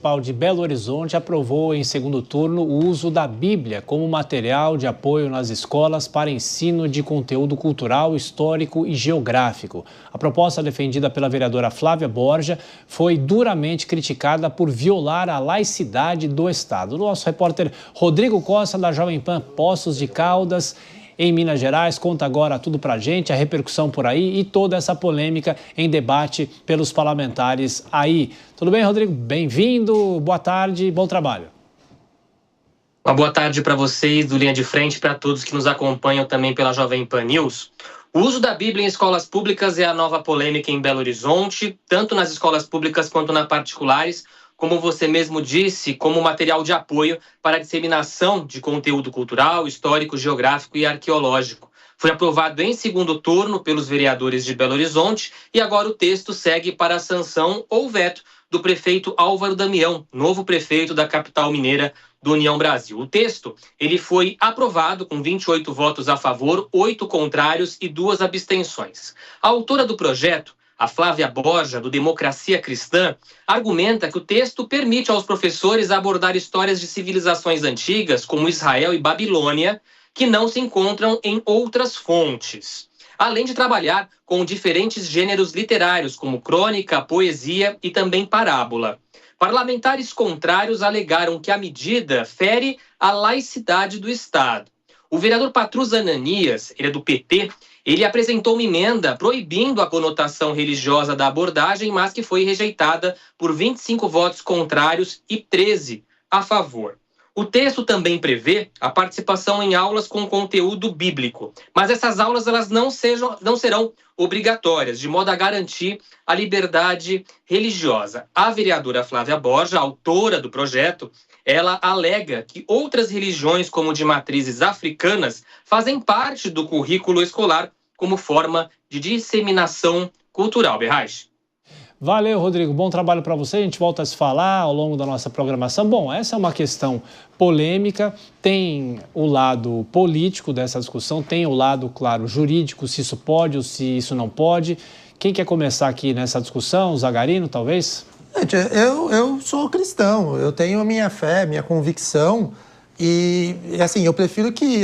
Municipal de Belo Horizonte aprovou em segundo turno o uso da Bíblia como material de apoio nas escolas para ensino de conteúdo cultural, histórico e geográfico. A proposta defendida pela vereadora Flávia Borja foi duramente criticada por violar a laicidade do Estado. O nosso repórter Rodrigo Costa, da Jovem Pan Poços de Caldas, em Minas Gerais, conta agora tudo pra gente, a repercussão por aí e toda essa polêmica em debate pelos parlamentares aí. Tudo bem, Rodrigo? Bem-vindo, boa tarde, bom trabalho. Uma boa tarde para vocês do Linha de Frente, para todos que nos acompanham também pela Jovem Pan News. O uso da Bíblia em escolas públicas é a nova polêmica em Belo Horizonte, tanto nas escolas públicas quanto nas particulares, como você mesmo disse, como material de apoio para a disseminação de conteúdo cultural, histórico, geográfico e arqueológico. Foi aprovado em segundo turno pelos vereadores de Belo Horizonte e agora o texto segue para a sanção ou veto do prefeito Álvaro Damião, novo prefeito da capital mineira do União Brasil. O texto ele foi aprovado com 28 votos a favor, 8 contrários e 2 abstenções. A autora do projeto, a Flávia Borja, do Democracia Cristã, argumenta que o texto permite aos professores abordar histórias de civilizações antigas, como Israel e Babilônia, que não se encontram em outras fontes, além de trabalhar com diferentes gêneros literários, como crônica, poesia e também parábola. Parlamentares contrários alegaram que a medida fere a laicidade do Estado. O vereador Patrus Ananias, ele é do PT, ele apresentou uma emenda proibindo a conotação religiosa da abordagem, mas que foi rejeitada por 25 votos contrários e 13 a favor. O texto também prevê a participação em aulas com conteúdo bíblico, mas essas aulas elas não serão obrigatórias, de modo a garantir a liberdade religiosa. A vereadora Flávia Borja, autora do projeto, ela alega que outras religiões, como de matrizes africanas, fazem parte do currículo escolar como forma de disseminação cultural. Berraich. Valeu, Rodrigo. Bom trabalho para você. A gente volta a se falar ao longo da nossa programação. Bom, essa é uma questão polêmica. Tem o lado político dessa discussão, tem o lado, claro, jurídico, se isso pode ou se isso não pode. Quem quer começar aqui nessa discussão? O Zagarino, talvez? Gente, eu sou cristão, eu tenho a minha fé, minha convicção e assim, eu prefiro que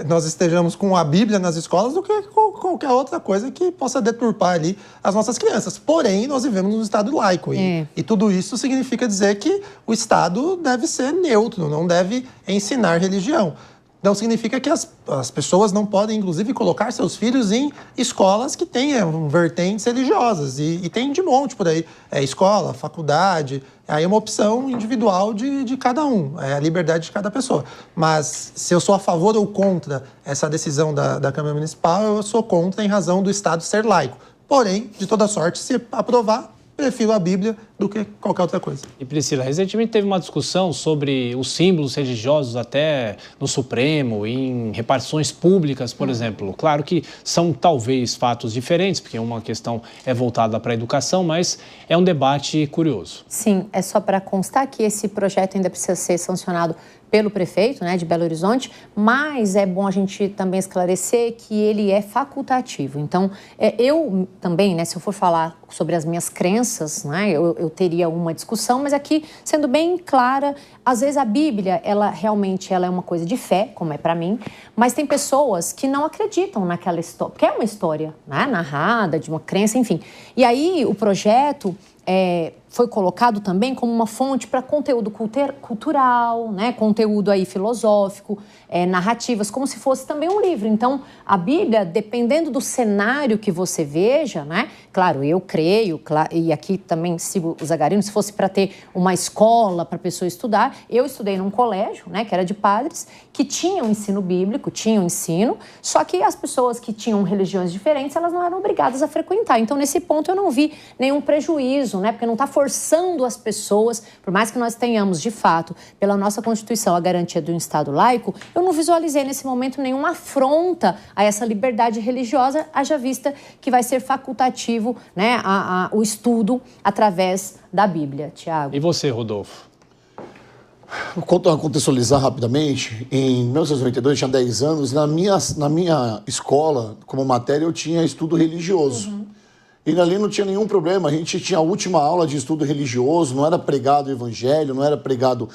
nós estejamos com a Bíblia nas escolas do que com qualquer outra coisa que possa deturpar ali as nossas crianças. Porém, nós vivemos num Estado laico e tudo isso significa dizer que o Estado deve ser neutro, não deve ensinar religião. Não significa que as pessoas não podem, inclusive, colocar seus filhos em escolas que tenham vertentes religiosas. E tem de monte por aí. É escola, faculdade, aí é uma opção individual de cada um. É a liberdade de cada pessoa. Mas se eu sou a favor ou contra essa decisão da Câmara Municipal, eu sou contra em razão do Estado ser laico. Porém, de toda sorte, se aprovar, prefiro a Bíblia do que qualquer outra coisa. E Priscila, recentemente teve uma discussão sobre os símbolos religiosos até no Supremo, em repartições públicas, por exemplo. Claro que são talvez fatos diferentes, porque uma questão é voltada para a educação, mas é um debate curioso. Sim, é só para constar que esse projeto ainda precisa ser sancionado pelo prefeito, né, de Belo Horizonte, mas é bom a gente também esclarecer que ele é facultativo. Então, eu também, né, se eu for falar sobre as minhas crenças, né, eu teria uma discussão, mas aqui, sendo bem clara, às vezes a Bíblia, ela realmente é uma coisa de fé, como é para mim, mas tem pessoas que não acreditam naquela história, porque é uma história, né, narrada, de uma crença, enfim. E aí, o projeto foi colocado também como uma fonte para conteúdo cultural, né? Conteúdo aí filosófico, narrativas, como se fosse também um livro. Então, a Bíblia, dependendo do cenário que você veja, né? Claro, eu creio, e aqui também sigo o Zagarino, se fosse para ter uma escola para a pessoa estudar, eu estudei num colégio, né? Que era de padres, que tinham ensino bíblico, tinham ensino, só que as pessoas que tinham religiões diferentes, elas não eram obrigadas a frequentar. Então, nesse ponto, eu não vi nenhum prejuízo, né? Porque não está forçando as pessoas, por mais que nós tenhamos, de fato, pela nossa Constituição, a garantia de um Estado laico, eu não visualizei nesse momento nenhuma afronta a essa liberdade religiosa, haja vista que vai ser facultativo, né, o estudo através da Bíblia. Tiago. E você, Rodolfo? Vou contextualizar rapidamente. Em 1992, eu tinha 10 anos, na minha escola, como matéria, eu tinha estudo religioso. E ali não tinha nenhum problema, a gente tinha a última aula de estudo religioso, não era pregado o evangelho, não era pregado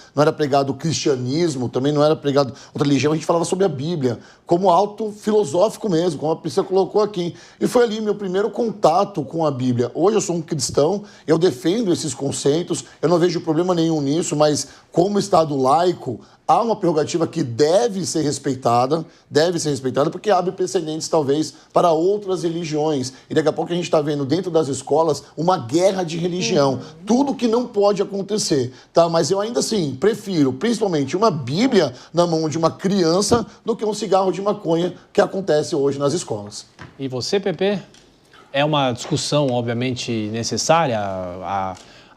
o cristianismo, também não era pregado outra religião, a gente falava sobre a Bíblia, como algo filosófico mesmo, como a Priscila colocou aqui. E foi ali meu primeiro contato com a Bíblia. Hoje eu sou um cristão, eu defendo esses conceitos, eu não vejo problema nenhum nisso, mas como Estado laico, há uma prerrogativa que deve ser respeitada, porque abre precedentes, talvez, para outras religiões. E daqui a pouco a gente está vendo dentro das escolas uma guerra de religião. Tudo que não pode acontecer, tá? Mas eu ainda assim prefiro, principalmente, uma Bíblia na mão de uma criança do que um cigarro de maconha que acontece hoje nas escolas. E você, Pepe? É uma discussão, obviamente, necessária?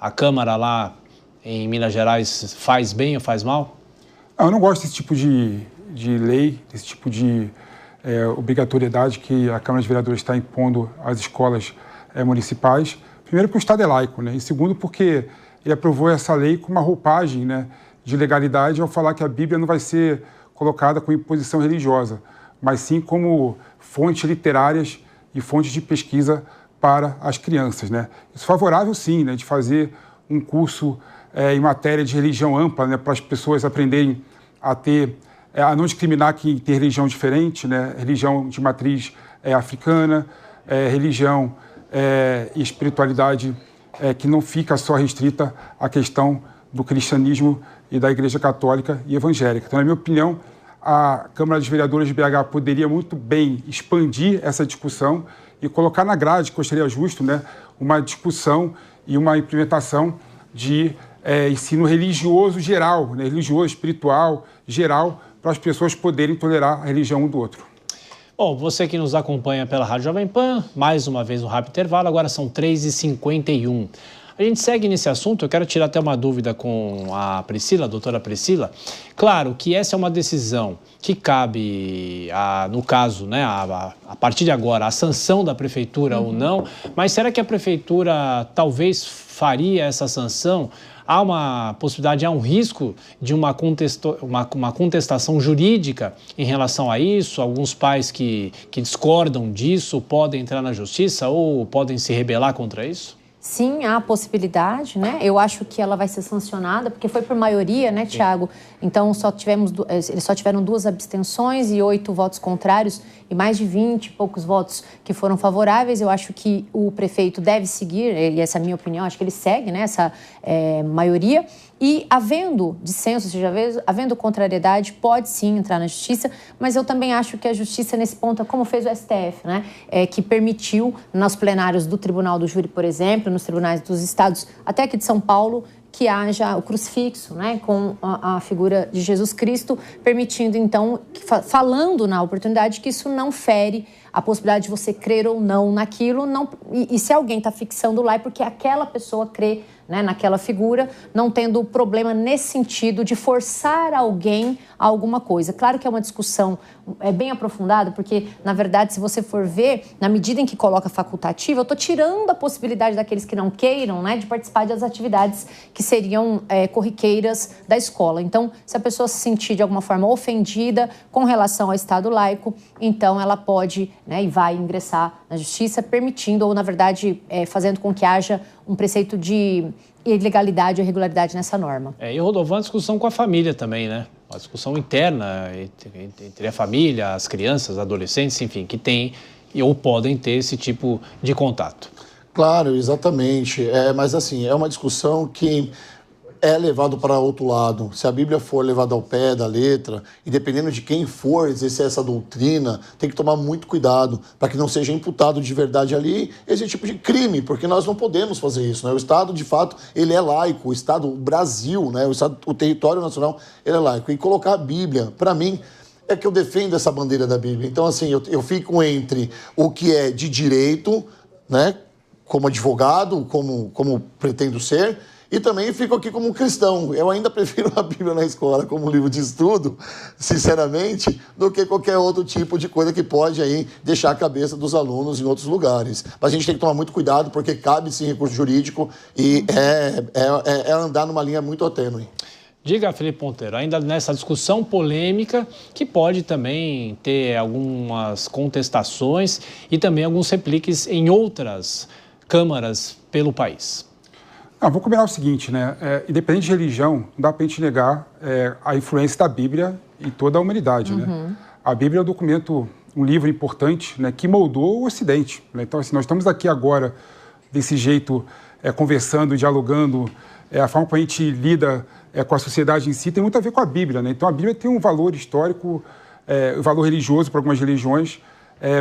A Câmara lá em Minas Gerais faz bem ou faz mal? Eu não gosto desse tipo de lei, desse tipo de obrigatoriedade que a Câmara de Vereadores está impondo às escolas municipais. Primeiro, porque o Estado é laico, né? E segundo, porque ele aprovou essa lei com uma roupagem, né, de legalidade ao falar que a Bíblia não vai ser colocada com imposição religiosa, mas sim como fontes literárias e fontes de pesquisa para as crianças, né? Isso é favorável, sim, né, de fazer um curso em matéria de religião ampla, né, para as pessoas aprenderem a não discriminar quem tem religião diferente, né, religião de matriz africana, religião e espiritualidade que não fica só restrita à questão do cristianismo e da Igreja Católica e Evangélica. Então, na minha opinião, a Câmara dos Vereadores de BH poderia muito bem expandir essa discussão e colocar na grade, que eu acharia justo, né, uma discussão e uma implementação de ensino religioso geral, né, religioso, espiritual, geral, para as pessoas poderem tolerar a religião um do outro. Bom, você que nos acompanha pela Rádio Jovem Pan, mais uma vez um rápido intervalo, agora são 3h51. A gente segue nesse assunto, eu quero tirar até uma dúvida com a Priscila, a doutora Priscila. Claro que essa é uma decisão que cabe, no caso, né, a partir de agora, a sanção da prefeitura ou não, mas será que a prefeitura talvez faria essa sanção? Há uma possibilidade, há um risco de uma contestação jurídica em relação a isso? Alguns pais que discordam disso podem entrar na justiça ou podem se rebelar contra isso? Sim, há a possibilidade, né? Eu acho que ela vai ser sancionada, porque foi por maioria, né, Tiago? Então, eles só tiveram 2 abstenções e 8 votos contrários e mais de 20 e poucos votos que foram favoráveis. Eu acho que o prefeito deve seguir, e essa é a minha opinião, acho que ele segue, né, essa maioria. E havendo dissenso, ou seja, havendo contrariedade, pode sim entrar na justiça, mas eu também acho que a justiça nesse ponto, como fez o STF, né, que permitiu nos plenários do Tribunal do Júri, por exemplo, nos tribunais dos estados, até aqui de São Paulo, que haja o crucifixo, né, com a figura de Jesus Cristo, permitindo, então, falando na oportunidade que isso não fere a possibilidade de você crer ou não naquilo, e se alguém está fixando lá é porque aquela pessoa crê, né, naquela figura, não tendo problema nesse sentido de forçar alguém a alguma coisa. Claro que é uma discussão bem aprofundada, porque, na verdade, se você for ver, na medida em que coloca facultativa, eu estou tirando a possibilidade daqueles que não queiram, né, de participar das atividades que seriam corriqueiras da escola. Então, se a pessoa se sentir de alguma forma ofendida com relação ao Estado laico, então ela pode, né, e vai ingressar na justiça, permitindo, ou na verdade, fazendo com que haja um preceito de ilegalidade ou irregularidade nessa norma. E Rodolfo, uma discussão com a família também, né? Uma discussão interna entre a família, as crianças, adolescentes, enfim, que têm ou podem ter esse tipo de contato. Claro, exatamente. Mas assim, é uma discussão que é levado para outro lado. Se a Bíblia for levada ao pé da letra, e dependendo de quem for exercer essa doutrina, tem que tomar muito cuidado para que não seja imputado de verdade ali esse tipo de crime, porque nós não podemos fazer isso, né? O Estado, de fato, ele é laico. O Estado, o Brasil, né? O território nacional, ele é laico. E colocar a Bíblia, para mim, é que eu defendo essa bandeira da Bíblia. Então, assim, eu fico entre o que é de direito, né? Como advogado, como pretendo ser, e também fico aqui como cristão. Eu ainda prefiro a Bíblia na escola como livro de estudo, sinceramente, do que qualquer outro tipo de coisa que pode aí deixar a cabeça dos alunos em outros lugares. Mas a gente tem que tomar muito cuidado, porque cabe sim recurso jurídico e é andar numa linha muito tênue. Diga, Felipe Ponteiro, ainda nessa discussão polêmica, que pode também ter algumas contestações e também alguns repliques em outras câmaras pelo país? Vou combinar o seguinte, né? Independente de religião, não dá para a gente negar a influência da Bíblia em toda a humanidade, né? A Bíblia é um documento, um livro importante, né, que moldou o Ocidente, né? Então, assim, nós estamos aqui agora desse jeito, conversando, dialogando, a forma como a gente lida com a sociedade em si tem muito a ver com a Bíblia, né? Então, a Bíblia tem um valor histórico, um valor religioso para algumas religiões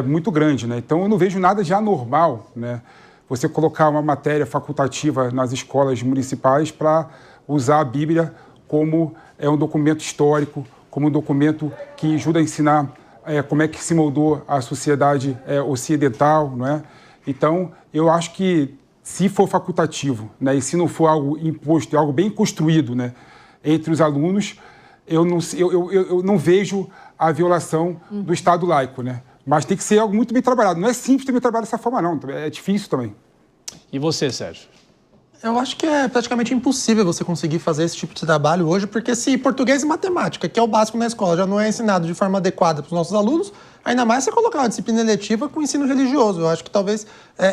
muito grande, né? Então, eu não vejo nada de anormal, né? Você colocar uma matéria facultativa nas escolas municipais para usar a Bíblia como um documento histórico, como um documento que ajuda a ensinar como é que se moldou a sociedade ocidental, não é? Então, eu acho que se for facultativo, né, e se não for algo imposto, algo bem construído, né, entre os alunos, eu não vejo a violação do Estado laico, né? Mas tem que ser algo muito bem trabalhado. Não é simples também trabalhar dessa forma, não. É difícil também. E você, Sérgio? Eu acho que é praticamente impossível você conseguir fazer esse tipo de trabalho hoje, porque se português e matemática, que é o básico na escola, já não é ensinado de forma adequada para os nossos alunos, ainda mais você colocar uma disciplina eletiva com ensino religioso. Eu acho que talvez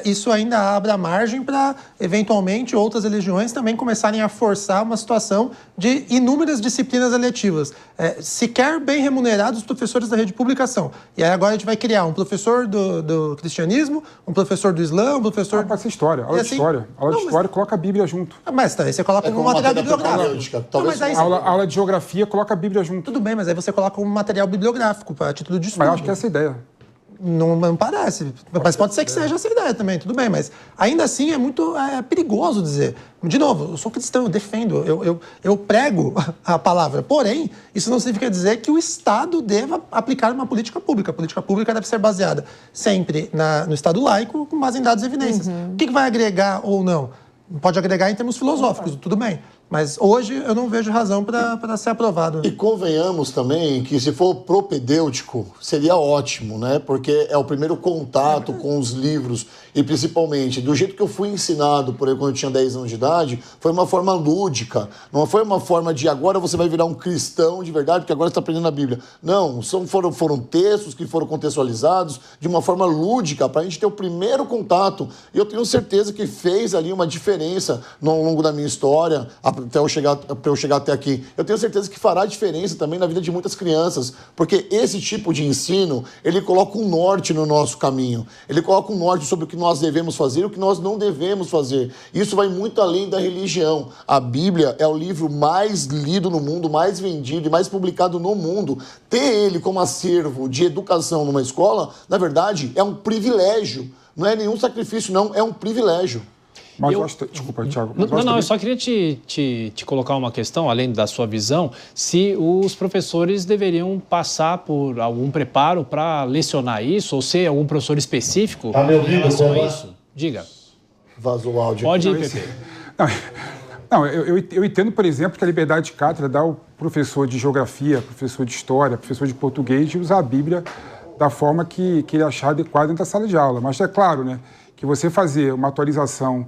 isso ainda abra margem para, eventualmente, outras religiões também começarem a forçar uma situação de inúmeras disciplinas eletivas. Sequer bem remunerados os professores da rede pública são. E aí agora a gente vai criar um professor do cristianismo, um professor do Islã, um professor... Pode ser história, aula de história. Aula de história, coloca a Bíblia junto. Mas aí você coloca como material bibliográfico. Aula de geografia, coloca a Bíblia junto. Tudo bem, mas aí você coloca como material bibliográfico, para título de estudo. Mas eu acho que é essa a ideia. Não parece. Mas pode ser que seja essa ideia também, tudo bem. Mas ainda assim é muito perigoso dizer. De novo, eu sou cristão, eu defendo, eu prego a palavra. Porém, isso não significa dizer que o Estado deva aplicar uma política pública. A política pública deve ser baseada sempre no Estado laico, com base em dados e evidências. O que vai agregar ou não? Pode agregar em termos filosóficos, tudo bem. Mas hoje eu não vejo razão para ser aprovado. E convenhamos também que se for propedêutico, seria ótimo, né? Porque é o primeiro contato com os livros e principalmente, do jeito que eu fui ensinado, por exemplo, quando eu tinha 10 anos de idade, foi uma forma lúdica. Não foi uma forma de agora você vai virar um cristão de verdade, porque agora você está aprendendo a Bíblia. Não, foram textos que foram contextualizados de uma forma lúdica para a gente ter o primeiro contato. E eu tenho certeza que fez ali uma diferença ao longo da minha história, para eu chegar até aqui. Eu tenho certeza que fará diferença também na vida de muitas crianças, porque esse tipo de ensino, ele coloca um norte no nosso caminho. Ele coloca um norte sobre o que nós devemos fazer e o que nós não devemos fazer. Isso vai muito além da religião. A Bíblia é o livro mais lido no mundo, mais vendido e mais publicado no mundo. Ter ele como acervo de educação numa escola, na verdade, é um privilégio. Não é nenhum sacrifício, não. É um privilégio. Mas desculpa, Thiago. Eu só queria te colocar uma questão, além da sua visão, se os professores deveriam passar por algum preparo para lecionar isso, ou ser algum professor específico em relação a isso. Diga. Vazou o áudio. Pode ir, Pepe. Não, eu entendo, por exemplo, que a liberdade de cátedra dá ao professor de geografia, professor de história, professor de português de usar a Bíblia da forma que ele achar adequada dentro da sala de aula. Mas é claro, né, que você fazer uma atualização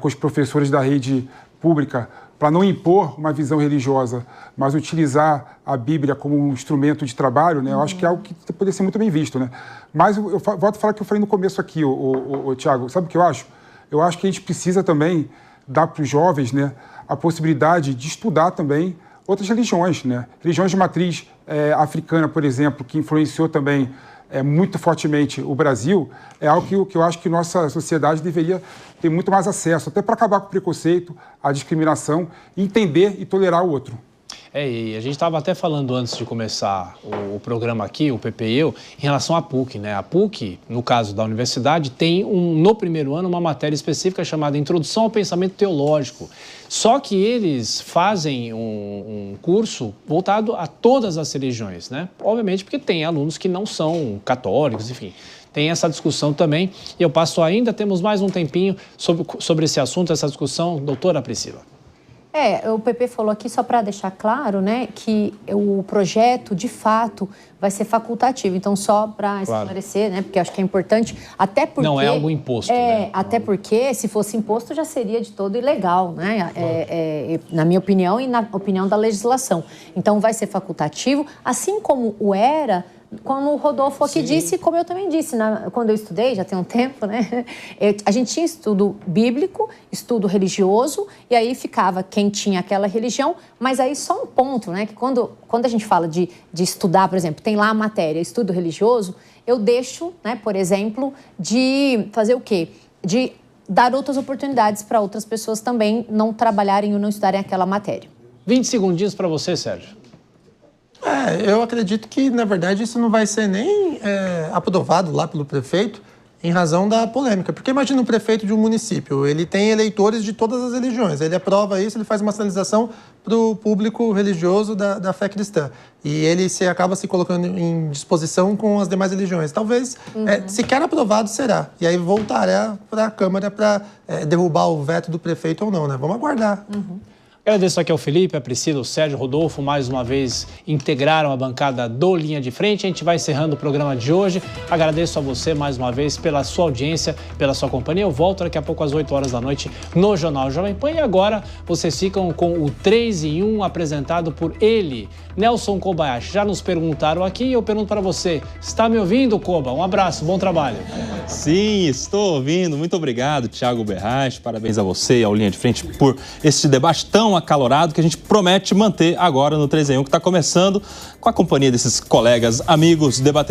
com os professores da rede pública para não impor uma visão religiosa, mas utilizar a Bíblia como um instrumento de trabalho, né? Eu acho que é algo que poderia ser muito bem visto, né? Mas eu volto a falar o que eu falei no começo aqui, Thiago. Sabe o que eu acho? Eu acho que a gente precisa também dar para os jovens, né, a possibilidade de estudar também outras religiões, né? Religiões de matriz africana, por exemplo, que influenciou também muito fortemente o Brasil, é algo que eu acho que nossa sociedade deveria ter muito mais acesso, até para acabar com o preconceito, a discriminação, entender e tolerar o outro. E a gente estava até falando antes de começar o programa aqui, o Pepe e eu, em relação à PUC, né? A PUC, no caso da universidade, tem no primeiro ano uma matéria específica chamada Introdução ao Pensamento Teológico. Só que eles fazem um curso voltado a todas as religiões, né? Obviamente porque tem alunos que não são católicos, enfim. Tem essa discussão também. E eu passo ainda, temos mais um tempinho sobre esse assunto, essa discussão. Doutora Priscila. O Pepe falou aqui, só para deixar claro, né, que o projeto, de fato, vai ser facultativo. Então, só para esclarecer, né, porque acho que é importante, até porque... Não é algo imposto, né? Até porque, se fosse imposto, já seria de todo ilegal, né? Na minha opinião e na opinião da legislação. Então, vai ser facultativo, assim como o era como o Rodolfo aqui disse, como eu também disse, quando eu estudei, já tem um tempo, né? A gente tinha estudo bíblico, estudo religioso, e aí ficava quem tinha aquela religião, mas aí só um ponto, né? Que quando a gente fala de estudar, por exemplo, tem lá a matéria, estudo religioso, eu deixo, né, por exemplo, de fazer o quê? De dar outras oportunidades para outras pessoas também não trabalharem ou não estudarem aquela matéria. 20 segundinhos para você, Sérgio. Eu acredito que, na verdade, isso não vai ser nem aprovado lá pelo prefeito em razão da polêmica. Porque imagina um prefeito de um município, ele tem eleitores de todas as religiões, ele aprova isso, ele faz uma sinalização para o público religioso da fé cristã. E ele acaba se colocando em disposição com as demais religiões. Talvez, sequer aprovado será. E aí voltará para a Câmara para derrubar o veto do prefeito ou não, né? Vamos aguardar. Agradeço aqui ao Felipe, a Priscila, o Sérgio, o Rodolfo, mais uma vez integraram a bancada do Linha de Frente. A gente vai encerrando o programa de hoje. Agradeço a você mais uma vez pela sua audiência, pela sua companhia. Eu volto daqui a pouco às 8 horas da noite no Jornal Jovem Pan. E agora vocês ficam com o 3 em 1 apresentado por ele, Nelson Kobayashi. Já nos perguntaram aqui e eu pergunto para você, está me ouvindo, Koba? Um abraço, bom trabalho. Sim, estou ouvindo. Muito obrigado, Thiago Berrache. Parabéns a você e ao Linha de Frente por esse debate tão acalorado que a gente promete manter agora no 3 em 1, que está começando com a companhia desses colegas, amigos, debatedores.